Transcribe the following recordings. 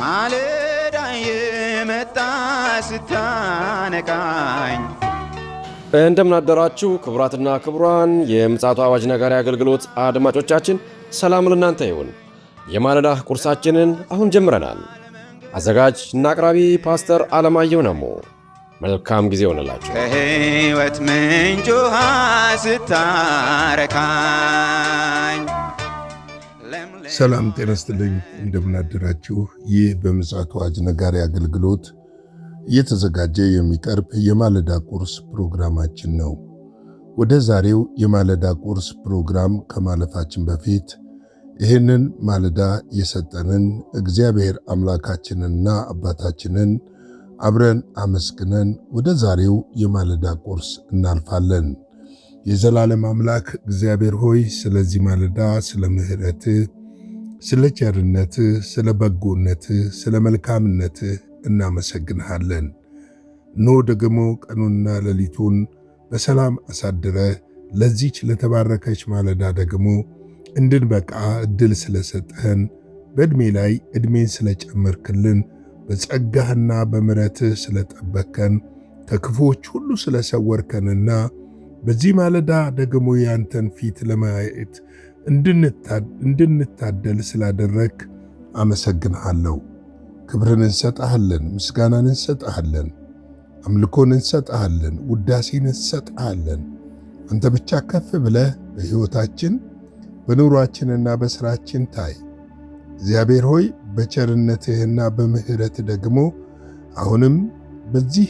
ማለዳ የመጣ ስታነቃኝ እንደምን አደራችሁ ክቡራትና ክቡራን የምፅዓቱ አዋጅ ነጋሪ አገልግሎት አድማጮቻችን፣ ሰላም ለእናንተ ይሁን። የማለዳ ቁርሳችንን አሁን ጀምረናል። አዘጋጅ እና አቅራቢ ፓስተር አለማየሁ ነሞ። መልካም ጊዜ ሆነላችሁ። ከሕይወት ምንጭ ውሃ ስታረካኝ ሰላም ጤና ይስጥልኝ። እንደምን አደራችሁ። ይህ በምፅዓቱ አዋጅ ነጋሪ አገልግሎት እየተዘጋጀ የሚቀርብ የማለዳ ቁርስ ፕሮግራማችን ነው። ወደ ዛሬው የማለዳ ቁርስ ፕሮግራም ከማለፋችን በፊት ይህንን ማለዳ የሰጠንን እግዚአብሔር አምላካችንንና አባታችንን አብረን አመስግነን ወደ ዛሬው የማለዳ ቁርስ እናልፋለን። የዘላለም አምላክ እግዚአብሔር ሆይ ስለዚህ ማለዳ፣ ስለ ምሕረትህ፣ ስለ ቸርነትህ፣ ስለ በጎነትህ፣ ስለ መልካምነትህ እናመሰግንሃለን። እነሆ ደግሞ ቀኑንና ሌሊቱን በሰላም አሳድረህ ለዚች ለተባረከች ማለዳ ደግሞ እንድንበቃ ዕድል ስለሰጠህን፣ በዕድሜ ላይ ዕድሜን ስለጨመርክልን፣ በጸጋህና በምሕረትህ ስለጠበከን፣ ከክፉዎች ሁሉ ስለሰወርከንና በዚህ ማለዳ ደግሞ ያንተን ፊት ለማየት እንድንታደል ስላደረግ አመሰግንሃለሁ። ክብርን እንሰጥሃለን፣ ምስጋናን እንሰጥሃለን፣ አምልኮን እንሰጥሃለን፣ ውዳሴን እንሰጥሃለን። አንተ ብቻ ከፍ ብለህ በሕይወታችን በኑሯችንና በሥራችን ታይ። እግዚአብሔር ሆይ በቸርነትህና በምሕረትህ ደግሞ አሁንም በዚህ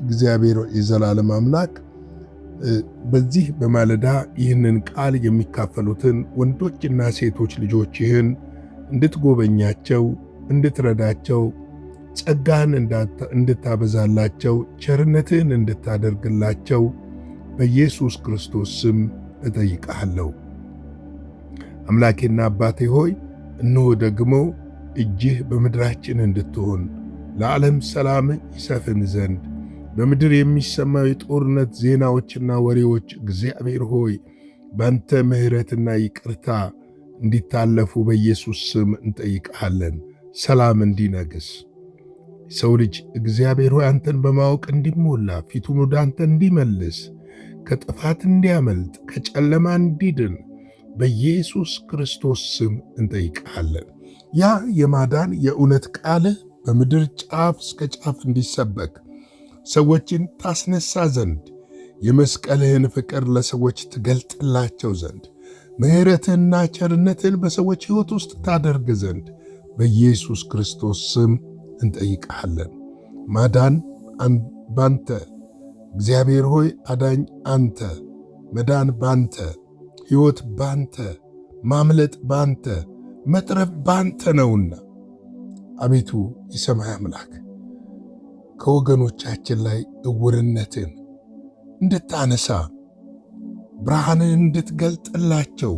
እግዚአብሔር የዘላለም አምላክ በዚህ በማለዳ ይህንን ቃል የሚካፈሉትን ወንዶችና ሴቶች ልጆችህን እንድትጎበኛቸው፣ እንድትረዳቸው፣ ጸጋን እንድታበዛላቸው፣ ቸርነትህን እንድታደርግላቸው በኢየሱስ ክርስቶስ ስም እጠይቅሃለሁ። አምላኬና አባቴ ሆይ እነሆ ደግሞ እጅህ በምድራችን እንድትሆን ለዓለም ሰላም ይሰፍን ዘንድ በምድር የሚሰማው የጦርነት ዜናዎችና ወሬዎች እግዚአብሔር ሆይ ባንተ ምሕረትና ይቅርታ እንዲታለፉ በኢየሱስ ስም እንጠይቅሃለን። ሰላም እንዲነግስ ሰው ልጅ እግዚአብሔር ሆይ አንተን በማወቅ እንዲሞላ፣ ፊቱን ወደ አንተ እንዲመልስ፣ ከጥፋት እንዲያመልጥ፣ ከጨለማ እንዲድን በኢየሱስ ክርስቶስ ስም እንጠይቅሃለን። ያ የማዳን የእውነት ቃልህ በምድር ጫፍ እስከ ጫፍ እንዲሰበክ ሰዎችን ታስነሳ ዘንድ የመስቀልህን ፍቅር ለሰዎች ትገልጥላቸው ዘንድ ምሕረትህንና ቸርነትህን በሰዎች ሕይወት ውስጥ ታደርግ ዘንድ በኢየሱስ ክርስቶስ ስም እንጠይቅሃለን። ማዳን ባንተ እግዚአብሔር ሆይ አዳኝ አንተ፣ መዳን ባንተ፣ ሕይወት ባንተ፣ ማምለጥ ባንተ፣ መትረፍ ባንተ ነውና አቤቱ የሰማይ አምላክ ከወገኖቻችን ላይ ዕውርነትን እንድታነሳ፣ ብርሃንን እንድትገልጥላቸው፣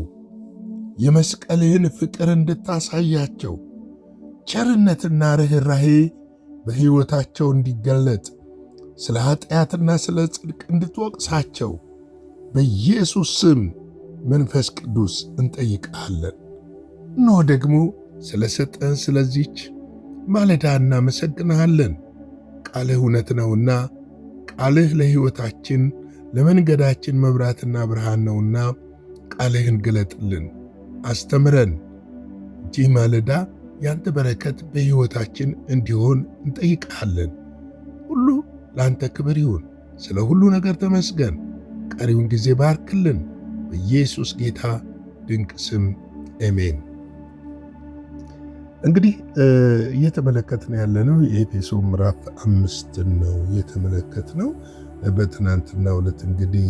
የመስቀልህን ፍቅር እንድታሳያቸው፣ ቸርነትና ርኅራኄ በሕይወታቸው እንዲገለጥ፣ ስለ ኀጢአትና ስለ ጽድቅ እንድትወቅሳቸው በኢየሱስ ስም መንፈስ ቅዱስ እንጠይቅሃለን። እነሆ ደግሞ ስለ ሰጠን ስለዚች ማለዳ እናመሰግንሃለን። ቃልህ እውነት ነውና፣ ቃልህ ለሕይወታችን ለመንገዳችን መብራትና ብርሃን ነውና ቃልህን ግለጥልን፣ አስተምረን። ይህ ማለዳ ያንተ በረከት በሕይወታችን እንዲሆን እንጠይቅሃለን። ሁሉ ለአንተ ክብር ይሁን። ስለ ሁሉ ነገር ተመስገን። ቀሪውን ጊዜ ባርክልን። በኢየሱስ ጌታ ድንቅ ስም አሜን። እንግዲህ እየተመለከትን ያለነው የኤፌሶን ምዕራፍ 5 ነው እየተመለከትነው። በትናንትናው ዕለት እንግዲህ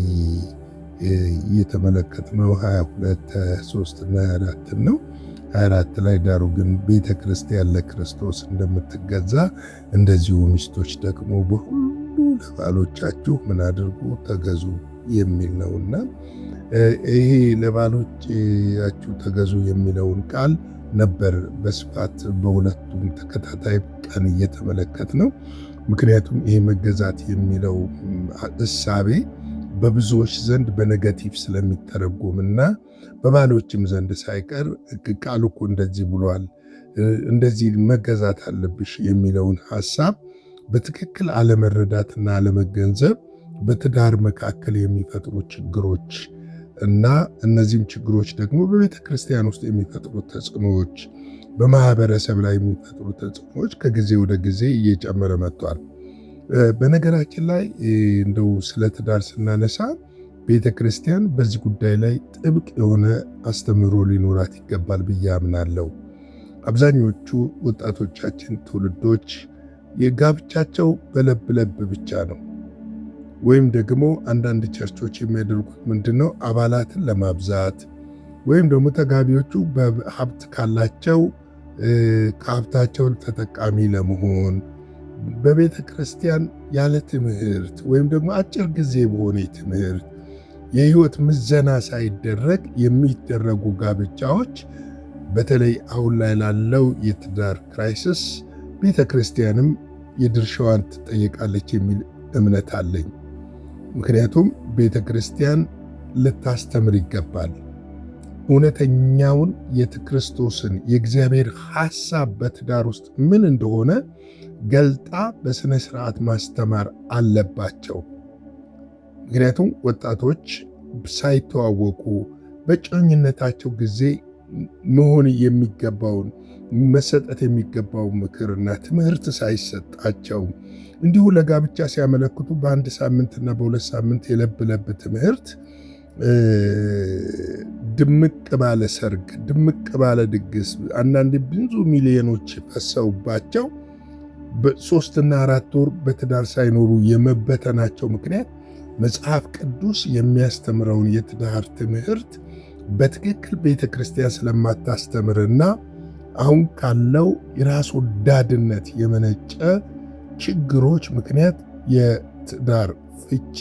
እየተመለከትነው 22፣ 23 እና 24 ነው። 24 ላይ ዳሩ ግን ቤተ ክርስቲያን ለክርስቶስ እንደምትገዛ እንደዚሁ ሚስቶች ደግሞ በሁሉ ለባሎቻችሁ ምን አድርጉ? ተገዙ የሚል ነውና ይሄ ለባሎቻችሁ ተገዙ የሚለውን ቃል ነበር በስፋት በሁለቱም ተከታታይ ቀን እየተመለከት ነው። ምክንያቱም ይሄ መገዛት የሚለው እሳቤ በብዙዎች ዘንድ በኔጋቲቭ ስለሚተረጎምና በባሎችም ዘንድ ሳይቀር ቃሉ እኮ እንደዚህ ብሏል፣ እንደዚህ መገዛት አለብሽ የሚለውን ሐሳብ በትክክል አለመረዳትና አለመገንዘብ በትዳር መካከል የሚፈጥሩ ችግሮች እና እነዚህም ችግሮች ደግሞ በቤተ ክርስቲያን ውስጥ የሚፈጥሩ ተጽዕኖዎች፣ በማህበረሰብ ላይ የሚፈጥሩ ተጽዕኖዎች ከጊዜ ወደ ጊዜ እየጨመረ መጥቷል። በነገራችን ላይ እንደው ስለ ትዳር ስናነሳ ቤተ ክርስቲያን በዚህ ጉዳይ ላይ ጥብቅ የሆነ አስተምህሮ ሊኖራት ይገባል ብዬ አምናለሁ። አብዛኞቹ ወጣቶቻችን ትውልዶች የጋብቻቸው በለብ ለብ ብቻ ነው። ወይም ደግሞ አንዳንድ ቸርቾች የሚያደርጉት ምንድነው? አባላትን ለማብዛት ወይም ደግሞ ተጋቢዎቹ በሀብት ካላቸው ከሀብታቸው ተጠቃሚ ለመሆን በቤተ ክርስቲያን ያለ ትምህርት ወይም ደግሞ አጭር ጊዜ በሆነ ትምህርት የህይወት ምዘና ሳይደረግ የሚደረጉ ጋብቻዎች በተለይ አሁን ላይ ላለው የትዳር ክራይሲስ ቤተ ክርስቲያንም የድርሻዋን ትጠየቃለች የሚል እምነት አለኝ። ምክንያቱም ቤተ ክርስቲያን ልታስተምር ይገባል። እውነተኛውን የክርስቶስን የእግዚአብሔር ሐሳብ በትዳር ውስጥ ምን እንደሆነ ገልጣ በስነ ስርዓት ማስተማር አለባቸው። ምክንያቱም ወጣቶች ሳይተዋወቁ በጮኝነታቸው ጊዜ መሆን የሚገባውን መሰጠት የሚገባው ምክርና ትምህርት ሳይሰጣቸው እንዲሁ ለጋብቻ ሲያመለክቱ በአንድ ሳምንትና በሁለት ሳምንት የለብ ለብ ትምህርት ድምቅ ባለ ሰርግ፣ ድምቅ ባለ ድግስ አንዳንድ ብዙ ሚሊዮኖች ፈሰውባቸው በ3 እና 4 ወር በትዳር ሳይኖሩ የመበተናቸው ምክንያት መጽሐፍ ቅዱስ የሚያስተምረውን የትዳር ትምህርት በትክክል ቤተ ክርስቲያን ስለማታስተምርና አሁን ካለው የራስ ወዳድነት የመነጨ ችግሮች ምክንያት የትዳር ፍቺ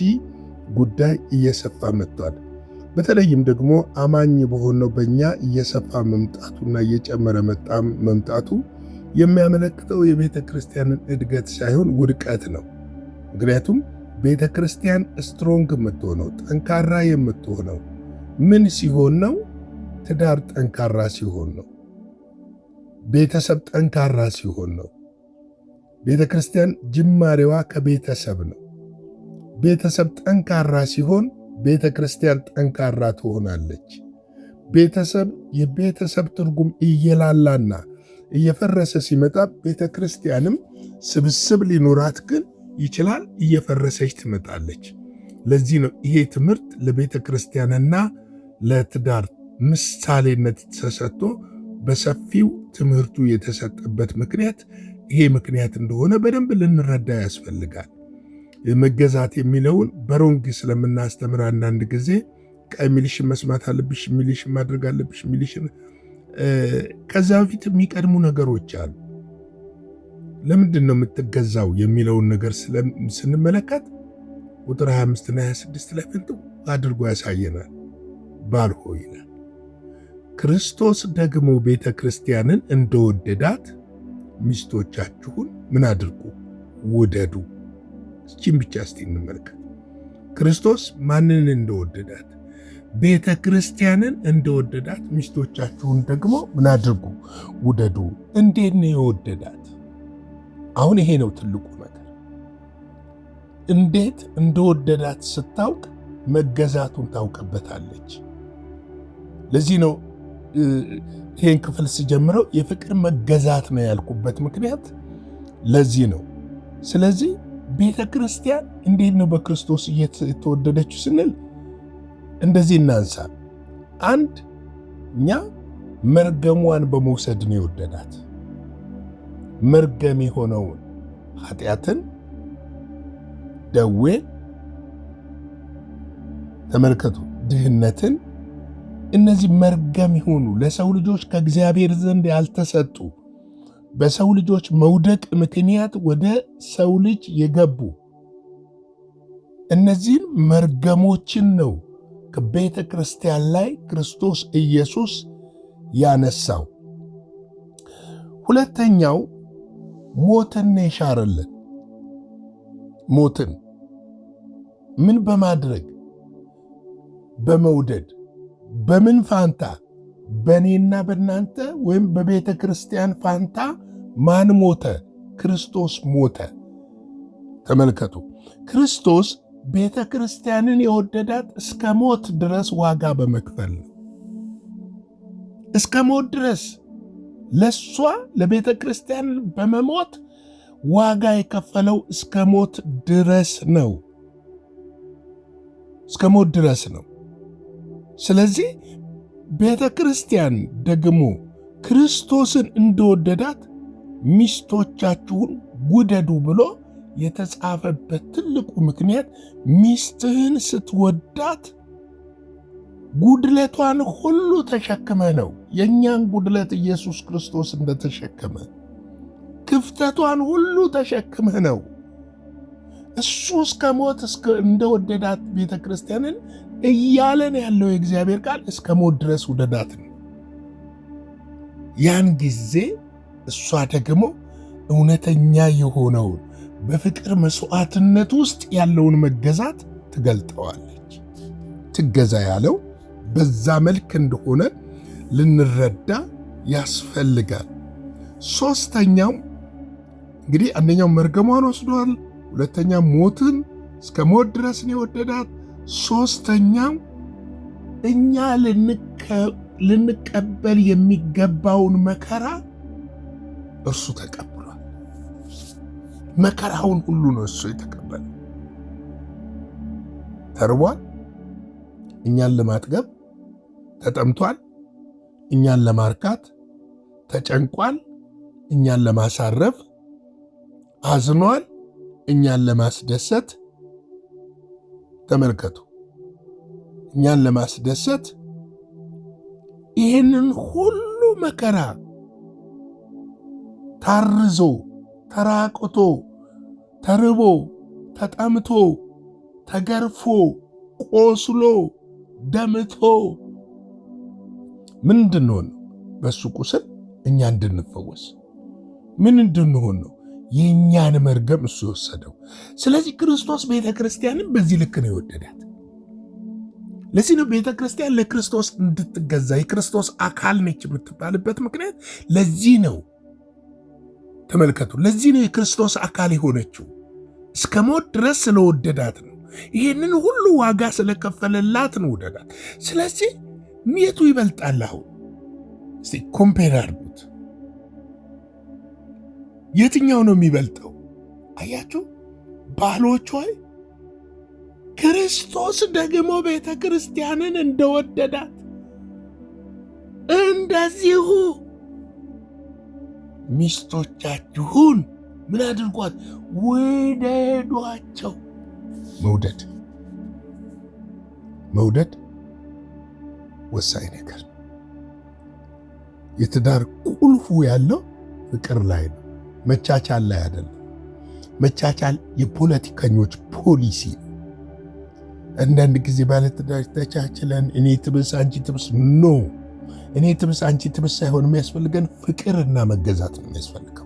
ጉዳይ እየሰፋ መጥቷል። በተለይም ደግሞ አማኝ በሆነው በእኛ እየሰፋ መምጣቱና እየጨመረ መምጣቱ የሚያመለክተው የቤተ ክርስቲያንን እድገት ሳይሆን ውድቀት ነው። ምክንያቱም ቤተ ክርስቲያን ስትሮንግ የምትሆነው ጠንካራ የምትሆነው ምን ሲሆን ነው? ትዳር ጠንካራ ሲሆን ነው። ቤተሰብ ጠንካራ ሲሆን ነው። ቤተ ክርስቲያን ጅማሬዋ ከቤተሰብ ነው። ቤተሰብ ጠንካራ ሲሆን ቤተ ክርስቲያን ጠንካራ ትሆናለች። የቤተሰብ ትርጉም እየላላና እየፈረሰ ሲመጣ ቤተ ክርስቲያንም ስብስብ ሊኖራት ግን ይችላል፣ እየፈረሰች ትመጣለች። ለዚህ ነው ይሄ ትምህርት ለቤተ ክርስቲያንና ለትዳር ምሳሌነት ተሰጥቶ በሰፊው ትምህርቱ የተሰጠበት ምክንያት ይሄ ምክንያት እንደሆነ በደንብ ልንረዳ ያስፈልጋል። መገዛት የሚለውን በሮንግ ስለምናስተምር አንዳንድ ጊዜ ሚሊሽን መስማት አለብሽ፣ ሚሊሽን ማድረግ አለብሽ፣ ሚሊሽን ከዛ በፊት የሚቀድሙ ነገሮች አሉ። ለምንድን ነው የምትገዛው የሚለውን ነገር ስንመለከት ቁጥር 25 እና 26 ላይ ፍንትው አድርጎ ያሳየናል። ባል ሆይ ይላል፣ ክርስቶስ ደግሞ ቤተ ክርስቲያንን እንደወደዳት ሚስቶቻችሁን ምን አድርጉ? ውደዱ። እቺን ብቻ እስቲ እንመልከት። ክርስቶስ ማንን እንደወደዳት? ቤተ ክርስቲያንን እንደወደዳት ሚስቶቻችሁን ደግሞ ምን አድርጉ? ውደዱ። እንዴት ነው የወደዳት? አሁን ይሄ ነው ትልቁ ነገር። እንዴት እንደወደዳት ስታውቅ መገዛቱን ታውቅበታለች። ለዚህ ነው ይህን ክፍል ስጀምረው የፍቅር መገዛት ነው ያልኩበት ምክንያት ለዚህ ነው። ስለዚህ ቤተ ክርስቲያን እንዴት ነው በክርስቶስ የተወደደችው ስንል እንደዚህ እናንሳ። አንድ እኛ መርገሟን በመውሰድ ነው የወደዳት። መርገም የሆነውን ኃጢአትን፣ ደዌን ተመልከቱ፣ ድህነትን፣ እነዚህ መርገም ይሆኑ ለሰው ልጆች ከእግዚአብሔር ዘንድ ያልተሰጡ በሰው ልጆች መውደቅ ምክንያት ወደ ሰው ልጅ የገቡ እነዚህን መርገሞችን ነው ከቤተ ክርስቲያን ላይ ክርስቶስ ኢየሱስ ያነሳው። ሁለተኛው ሞትን የሻረልን። ሞትን ምን በማድረግ? በመውደድ። በምን ፋንታ? በእኔና በእናንተ ወይም በቤተ ክርስቲያን ፋንታ ማን ሞተ? ክርስቶስ ሞተ። ተመልከቱ፣ ክርስቶስ ቤተ ክርስቲያንን የወደዳት እስከ ሞት ድረስ ዋጋ በመክፈል ነው። እስከ ሞት ድረስ ለሷ ለቤተ ክርስቲያን በመሞት ዋጋ የከፈለው እስከ ሞት ድረስ ነው። እስከ ሞት ድረስ ነው። ስለዚህ ቤተ ክርስቲያን ደግሞ ክርስቶስን እንደወደዳት ሚስቶቻችሁን ውደዱ ብሎ የተጻፈበት ትልቁ ምክንያት ሚስትህን ስትወዳት ጉድለቷን ሁሉ ተሸክመ ነው። የእኛን ጉድለት ኢየሱስ ክርስቶስ እንደተሸከመ ክፍተቷን ሁሉ ተሸክመ ነው። እሱ እስከ ሞት እንደወደዳት ቤተ ክርስቲያንን እያለን ያለው የእግዚአብሔር ቃል እስከ ሞት ድረስ ውደዳት ነው። ያን ጊዜ እሷ ደግሞ እውነተኛ የሆነውን በፍቅር መስዋዕትነት ውስጥ ያለውን መገዛት ትገልጠዋለች። ትገዛ ያለው በዛ መልክ እንደሆነ ልንረዳ ያስፈልጋል። ሶስተኛው እንግዲህ አንደኛው መርገሟን ወስዷል። ሁለተኛ ሞትን እስከ ሞት ድረስ ነው የወደዳት። ሶስተኛው እኛ ልንቀበል የሚገባውን መከራ እርሱ ተቀብሏል። መከራውን ሁሉ ነው እሱ የተቀበለ። ተርቧል፣ እኛን ለማጥገብ ተጠምቷል፣ እኛን ለማርካት ተጨንቋል፣ እኛን ለማሳረፍ አዝኗል፣ እኛን ለማስደሰት ተመልከቱ፣ እኛን ለማስደሰት ይህንን ሁሉ መከራ ታርዞ ተራቅቶ ተርቦ ተጠምቶ ተገርፎ ቆስሎ ደምቶ ምን እንድንሆን ነው? በሱ ቁስል እኛ እንድንፈወስ ምን እንድንሆን ነው? የእኛን መርገም እሱ የወሰደው። ስለዚህ ክርስቶስ ቤተ ክርስቲያንን በዚህ ልክ ነው የወደዳት። ለዚህ ነው ቤተ ክርስቲያን ለክርስቶስ እንድትገዛ የክርስቶስ አካል ነች የምትባልበት ምክንያት ለዚህ ነው። ተመልከቱ፣ ለዚህ ነው የክርስቶስ አካል የሆነችው። እስከ ሞት ድረስ ስለወደዳት ነው። ይህንን ሁሉ ዋጋ ስለከፈለላት ነው ወደዳት። ስለዚህ የቱ ይበልጣል? አሁን እስቲ ኮምፔር አድርጉት። የትኛው ነው የሚበልጠው? አያችሁ ባሎች ሆይ፣ ክርስቶስ ደግሞ ቤተ ክርስቲያንን እንደወደዳት እንደዚሁ ሚስቶቻችሁን ምን አድርጓት? ውደዷቸው። መውደድ ወሳኝ ነገር። የትዳር ቁልፉ ያለው ፍቅር ላይ ነው፣ መቻቻል ላይ አይደለም። መቻቻል የፖለቲከኞች ፖሊሲ ነው። አንዳንድ ጊዜ ባለትዳር ተቻችለን እኔ ትብስ አንቺ ትብስ ኖ እኔ ትብስ አንቺ ትብስ ሳይሆን የሚያስፈልገን ፍቅርና መገዛት ነው የሚያስፈልገው።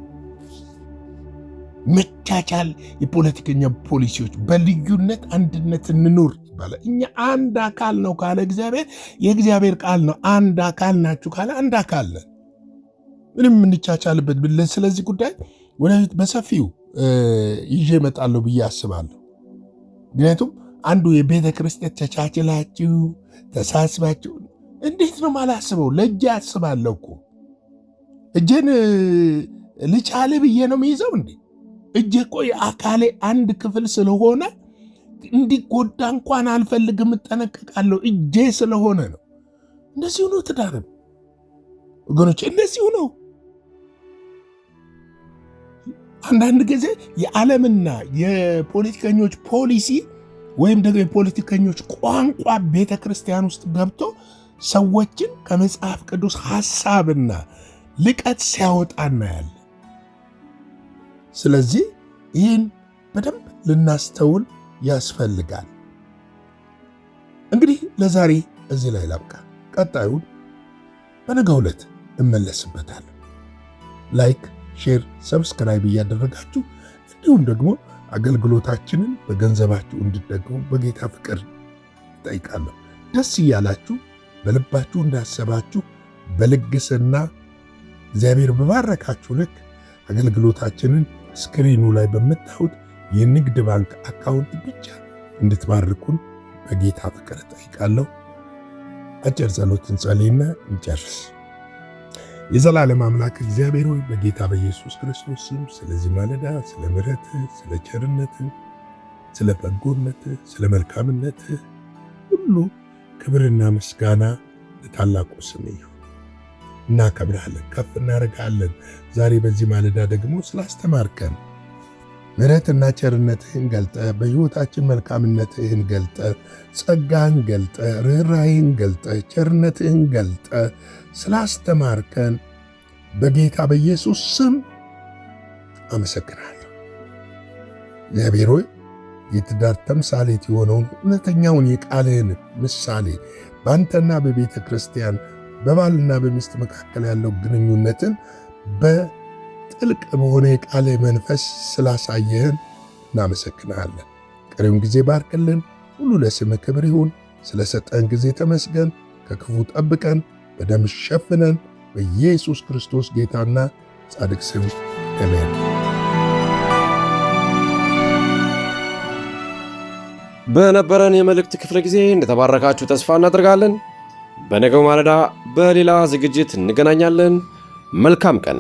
መቻቻል የፖለቲከኛ ፖሊሲዎች፣ በልዩነት አንድነት እንኑር ይባላል። እኛ አንድ አካል ነው ካለ እግዚአብሔር፣ የእግዚአብሔር ቃል ነው። አንድ አካል ናችሁ ካለ አንድ አካል ነን። ምንም እንቻቻልበት ብለን ስለዚህ ጉዳይ ወደፊት በሰፊው ይዤ እመጣለሁ ብዬ አስባለሁ። ምክንያቱም አንዱ የቤተ ክርስቲያን ተቻችላችሁ ተሳስባችሁ እንዴት ነው ማላስበው? ለእጄ አስባለሁ እኮ እጄን ልቻል ብዬ ነው የሚይዘው እንዴ? እጄ እኮ የአካሌ አንድ ክፍል ስለሆነ እንዲጎዳ እንኳን አልፈልግም፣ እጠነቀቃለሁ። እጄ ስለሆነ ነው። እንደዚሁ ነው ትዳርም ወገኖች፣ እንደዚሁ ነው። አንዳንድ ጊዜ የዓለምና የፖለቲከኞች ፖሊሲ ወይም ደግሞ የፖለቲከኞች ቋንቋ ቤተ ክርስቲያን ውስጥ ገብቶ ሰዎችን ከመጽሐፍ ቅዱስ ሐሳብና ልቀት ሲያወጣ እናያለን። ስለዚህ ይህን በደንብ ልናስተውል ያስፈልጋል። እንግዲህ ለዛሬ እዚህ ላይ ላብቃ። ቀጣዩን በነገው ዕለት እመለስበታለሁ። ላይክ፣ ሼር፣ ሰብስክራይብ እያደረጋችሁ እንዲሁም ደግሞ አገልግሎታችንን በገንዘባችሁ እንድትደግፉ በጌታ ፍቅር እጠይቃለሁ። ደስ እያላችሁ በልባችሁ እንዳሰባችሁ በልግስና እግዚአብሔር በባረካችሁ ልክ አገልግሎታችንን ስክሪኑ ላይ በምታዩት የንግድ ባንክ አካውንት ብቻ እንድትባርኩን በጌታ ፍቅር ጠይቃለሁ። አጭር ጸሎት እንጸልይና እንጨርስ። የዘላለም አምላክ እግዚአብሔር ሆይ በጌታ በኢየሱስ ክርስቶስ ስም ስለዚህ ማለዳ ስለ ምሕረትህ፣ ስለ ቸርነትህ፣ ስለ በጎነትህ፣ ስለ መልካምነትህ ሁሉ ክብርና ምስጋና ለታላቁ ስም ይሁን። እናከብርሃለን፣ ከፍ እናደርግሃለን። ዛሬ በዚህ ማለዳ ደግሞ ስላስተማርከን ምሕረትና ቸርነትህን ገልጠ፣ በሕይወታችን መልካምነትህን ገልጠ፣ ጸጋህን ገልጠ፣ ርኅራኄህን ገልጠ፣ ቸርነትህን ገልጠ ስላስተማርከን በጌታ በኢየሱስ ስም አመሰግናለሁ። እግዚአብሔር ሆይ የትዳር ተምሳሌት የሆነውን እውነተኛውን የቃልህን ምሳሌ በአንተና በቤተ ክርስቲያን በባልና በሚስት መካከል ያለው ግንኙነትን በጥልቅ በሆነ የቃል መንፈስ ስላሳየህን እናመሰግናለን። ቀሪውን ጊዜ ባርክልን። ሁሉ ለስምህ ክብር ይሁን። ስለሰጠን ጊዜ ተመስገን። ከክፉ ጠብቀን፣ በደም ሸፍነን። በኢየሱስ ክርስቶስ ጌታና ጻድቅ ስም አሜን። በነበረን የመልእክት ክፍለ ጊዜ እንደተባረካችሁ ተስፋ እናደርጋለን። በነገው ማለዳ በሌላ ዝግጅት እንገናኛለን። መልካም ቀን።